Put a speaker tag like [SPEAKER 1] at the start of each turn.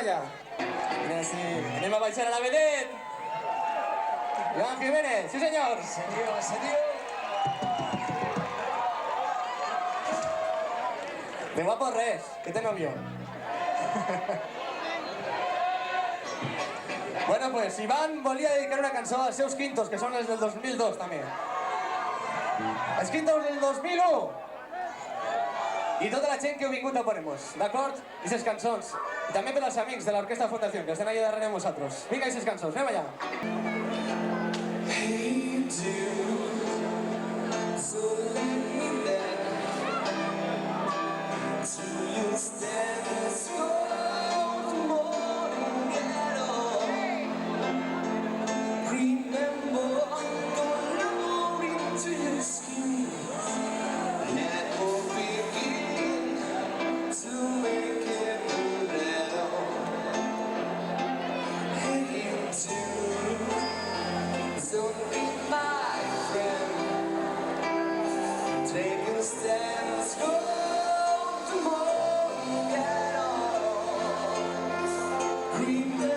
[SPEAKER 1] Ja. Anem a baixar a la vedet. Joan Giménez, sí senyor. Senyor. De guapo res, que té novio. Bueno, pues Iván volia dedicar una cançó als seus quintos, que són els del 2002 també. Els quintos del 2001. I tota la gent que heu vingut a Ponemos, d'acord? I ses cançons. I també per als amics de l'Orquesta Fundació, que estan allà darrere de vosaltres. Vinga, i ses cançons, anem allà. Hey, Jude, so late there, do you stand this cold morning ghetto? Remember, don't look into your skin. Let hope begin to make it better. Hey, Jude, don't be my friend. Take a stand, let's go tomorrow. Get on. Remember.